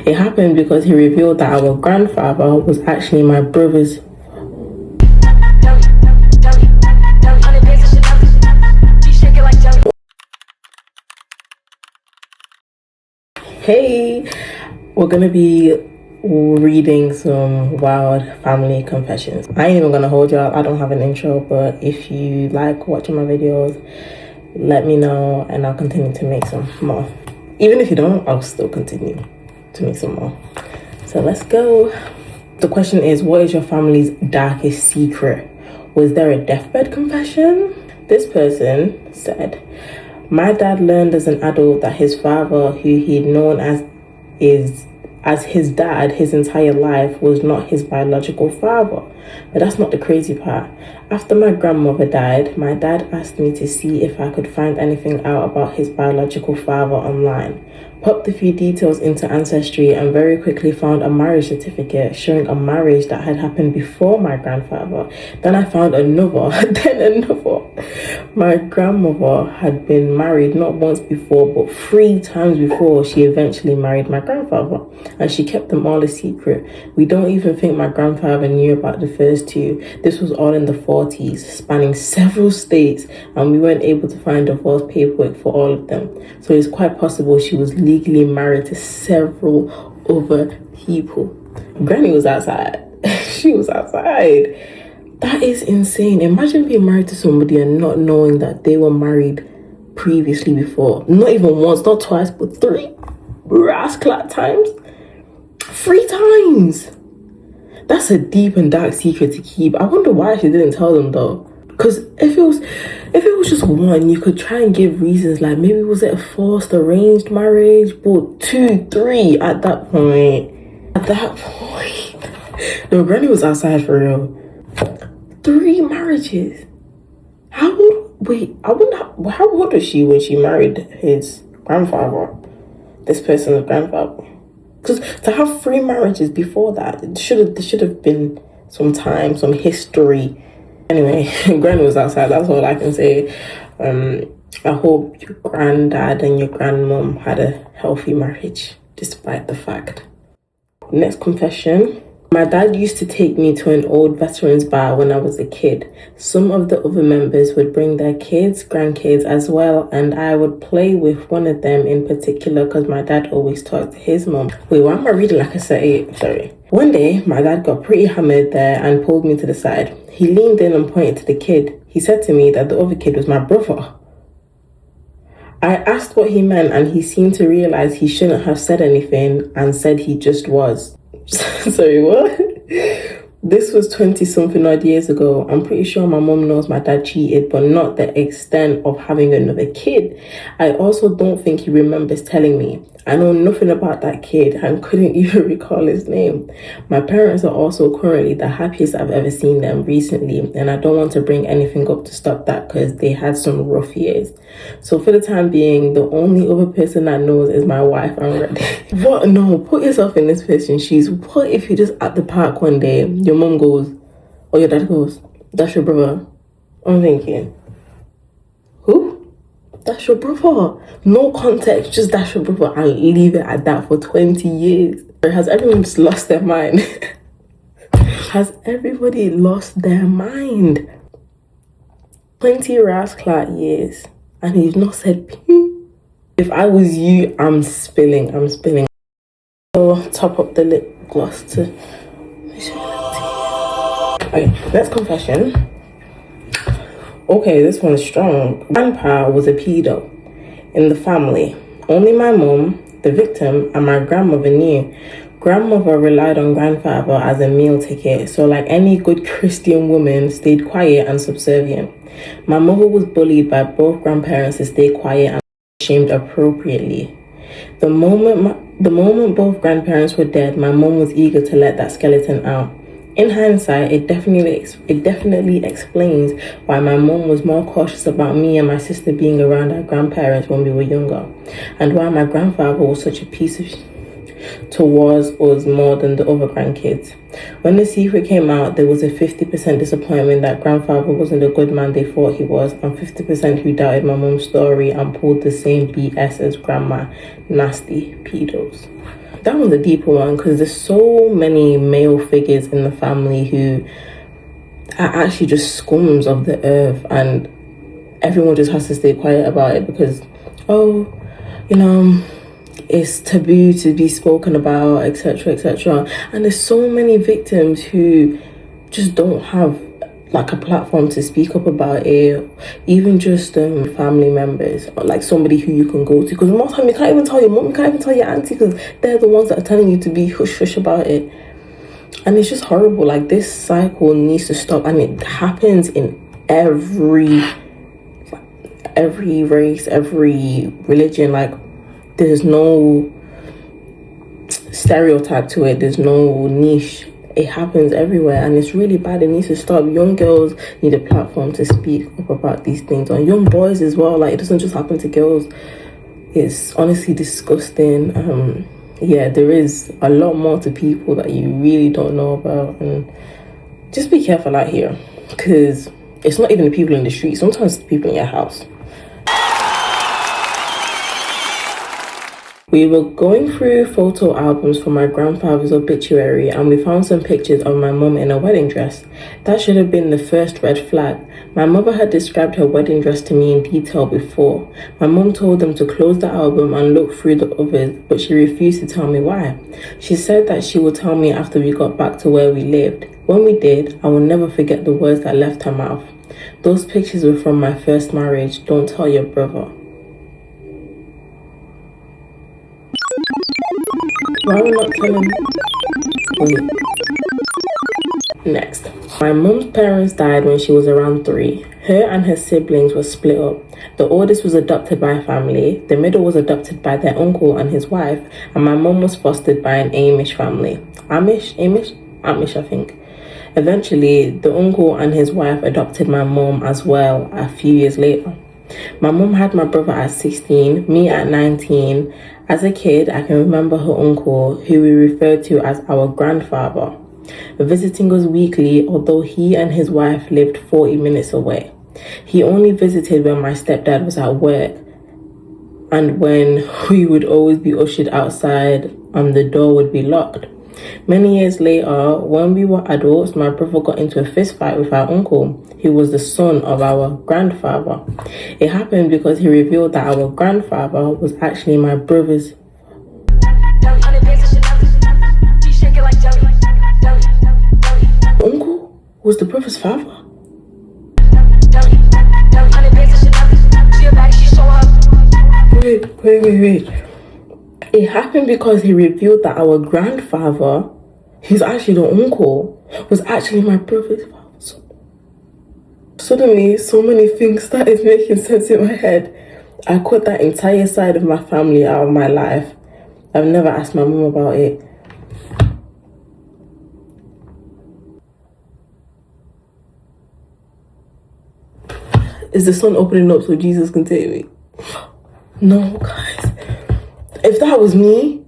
It happened because he revealed that our grandfather was actually my brother's. Hey, we're gonna be reading some wild family confessions. I ain't even gonna hold y'all. I don't have an intro, but if you like watching my videos, let me know and I'll continue to make some more. Even if you don't, I'll still continue to make some more. So let's go. The question is, what is your family's darkest secret? Was there a deathbed confession? This person said, my dad learned as an adult that his father, who he'd known as his dad his entire life, was not his biological father. But that's not the crazy part. After my grandmother died, my dad asked me to see if I could find anything out about his biological father online. Popped a few details into Ancestry and very quickly found a marriage certificate showing a marriage that had happened before my grandfather. Then I found another, then another. My grandmother had been married not once before, but 3 times before she eventually married my grandfather. And she kept them all a secret. We don't even think my grandfather knew about the first 2. This was all in the 40s, spanning several states, and we weren't able to find divorce paperwork for all of them. So it's quite possible she was legally married to several other people. Granny was outside. She was outside. That is insane. Imagine being married to somebody and not knowing that they were married previously before. Not even once, not twice, but 3 rascal times. 3 times. That's a deep and dark secret to keep. I wonder why she didn't tell them though. Because if it was just one, you could try and give reasons like maybe was it a forced arranged marriage, but 2, 3 at that point. No, Granny was outside for real. 3 marriages. I wonder how old was she when she married his grandfather? This person's grandfather. Because to have 3 marriages before that, there should have been some time, some history. Anyway, Granny was outside, that's all I can say. I hope your granddad and your grandmom had a healthy marriage, despite the fact. Next confession. My dad used to take me to an old veterans bar when I was a kid. Some of the other members would bring their kids, grandkids as well, and I would play with one of them in particular because my dad always talked to his mom. Wait, why am I reading like I said? Sorry. One day, my dad got pretty hammered there and pulled me to the side. He leaned in and pointed to the kid. He said to me that the other kid was my brother. I asked what he meant and he seemed to realize he shouldn't have said anything and said he just was. Sorry, what? This was 20-something odd years ago. I'm pretty sure my mom knows my dad cheated, but not the extent of having another kid. I also don't think he remembers telling me. I know nothing about that kid and couldn't even recall his name. My parents are also currently the happiest I've ever seen them recently, and I don't want to bring anything up to stop that because they had some rough years. So for the time being, the only other person that knows is my wife. I'm ready. What? No, put yourself in this person's shoes. What if you're just at the park one day, your mom goes, or your dad goes, that's your brother? I'm thinking, who? That's your brother. No context, just that's your brother. And leave it at that for 20 years. Has everyone just lost their mind? Has everybody lost their mind? 20 rascal years. And he's not said pew. If I was you, I'm spilling. So top up the lip gloss to... Okay, next confession. Okay, this one's strong. Grandpa was a pedo in the family. Only my mom, the victim, and my grandmother knew. Grandmother relied on grandfather as a meal ticket, so like any good Christian woman, stayed quiet and subservient. My mother was bullied by both grandparents to stay quiet and shamed appropriately. The moment both grandparents were dead, my mom was eager to let that skeleton out. In hindsight, it definitely explains why my mom was more cautious about me and my sister being around our grandparents when we were younger, and why my grandfather was such a piece of towards us more than the other grandkids. When the secret came out, there was a 50% disappointment that grandfather wasn't the good man they thought he was, and 50% who doubted my mom's story and pulled the same BS as grandma. Nasty pedos. that one's a deeper one, because there's so many male figures in the family who are actually just scums of the earth, and everyone just has to stay quiet about it because, oh, you know, it's taboo to be spoken about, etc., etc. And there's so many victims who just don't have like a platform to speak up about it, even just family members or like somebody who you can go to, because most time you can't even tell your mom, you can't even tell your auntie, because they're the ones that are telling you to be hush hush about it. And it's just horrible. Like, this cycle needs to stop, and it happens in every race, every religion. Like, there's no stereotype to it, there's no niche. It happens everywhere, and it's really bad. It needs to stop. Young girls need a platform to speak up about these things, and young boys as well. Like, it doesn't just happen to girls. It's honestly disgusting. Yeah, there is a lot more to people that you really don't know about, and just be careful out here, because it's not even the people in the street. Sometimes it's the people in your house. We were going through photo albums for my grandfather's obituary, and we found some pictures of my mum in a wedding dress. That should have been the first red flag. My mother had described her wedding dress to me in detail before. My mum told them to close the album and look through the others, but she refused to tell me why. She said that she would tell me after we got back to where we lived. When we did, I will never forget the words that left her mouth. Those pictures were from my first marriage. Don't tell your brother. Why are we not telling? Wait. Next. My mum's parents died when she was around 3. Her and her siblings were split up. The oldest was adopted by a family, the middle was adopted by their uncle and his wife, and my mum was fostered by an Amish family. Amish, I think. Eventually, the uncle and his wife adopted my mum as well a few years later. My mum had my brother at 16, me at 19. As a kid, I can remember her uncle, who we referred to as our grandfather, visiting us weekly, although he and his wife lived 40 minutes away. He only visited when my stepdad was at work, and when we would always be ushered outside and the door would be locked. Many years later, when we were adults, my brother got into a fist fight with our uncle, who was the son of our grandfather. It happened because he revealed that our grandfather was actually my brother's uncle was the brother's father. Wait. It happened because he revealed that our grandfather, who's actually the uncle, was actually my brother's father. So, suddenly, so many things started making sense in my head. I cut that entire side of my family out of my life. I've never asked my mum about it. Is the sun opening up so Jesus can take me? No, guys. If that was me,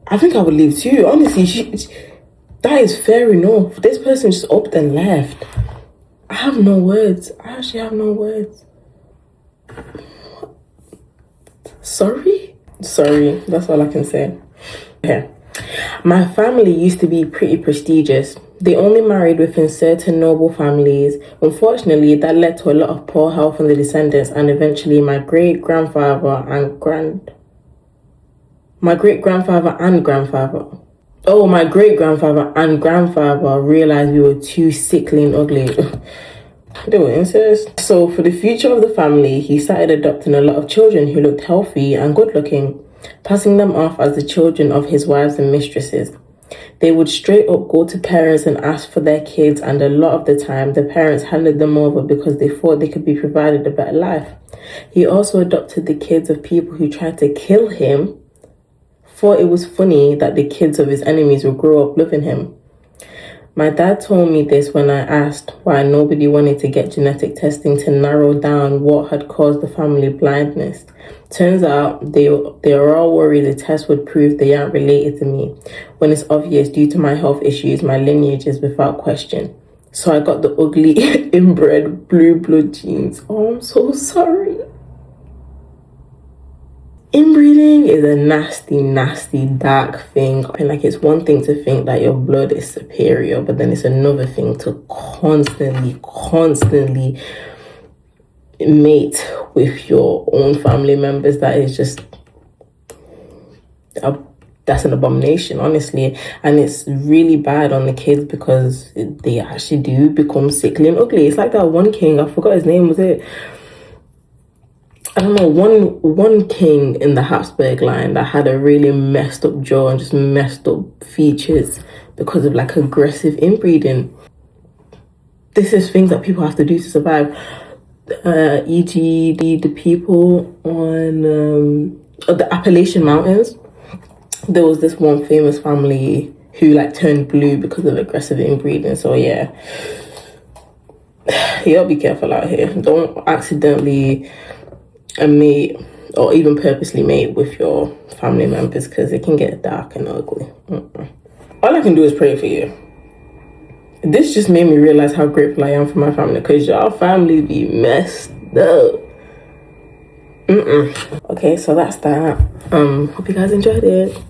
I think I would leave too. Honestly, that is fair enough. This person just upped and left. I have no words. I actually have no words. Sorry, that's all I can say. Okay. My family used to be pretty prestigious. They only married within certain noble families. Unfortunately, that led to a lot of poor health in the descendants, and eventually my great-grandfather and grandfather. My great-grandfather and grandfather realized we were too sickly and ugly. They were incest. So for the future of the family, he started adopting a lot of children who looked healthy and good looking, passing them off as the children of his wives and mistresses. They would straight up go to parents and ask for their kids, and a lot of the time the parents handed them over because they thought they could be provided a better life. He also adopted the kids of people who tried to kill him, thought it was funny that the kids of his enemies would grow up loving him. My dad told me this when I asked why nobody wanted to get genetic testing to narrow down what had caused the family blindness. Turns out they are all worried the test would prove they aren't related to me, when it's obvious due to my health issues my lineage is without question. So I got the ugly inbred blue blood genes. Oh, I'm so sorry. Inbreeding is a nasty, nasty, dark thing. And like, it's one thing to think that your blood is superior, but then it's another thing to constantly mate with your own family members. That is just that's an abomination, honestly. And it's really bad on the kids because they actually do become sickly and ugly. It's like that one king, I forgot his name, was it, I don't know, one king in the Habsburg line that had a really messed up jaw and just messed up features because of like aggressive inbreeding. This is things that people have to do to survive. E.g. the people on the Appalachian Mountains. There was this one famous family who like turned blue because of aggressive inbreeding. So yeah, you gotta be careful out here. Don't accidentally mate or even purposely mate with your family members because it can get dark and ugly. All I can do is pray for you. This just made me realize how grateful I am for my family, because y'all family be messed up. Okay, so that's that. Hope you guys enjoyed it.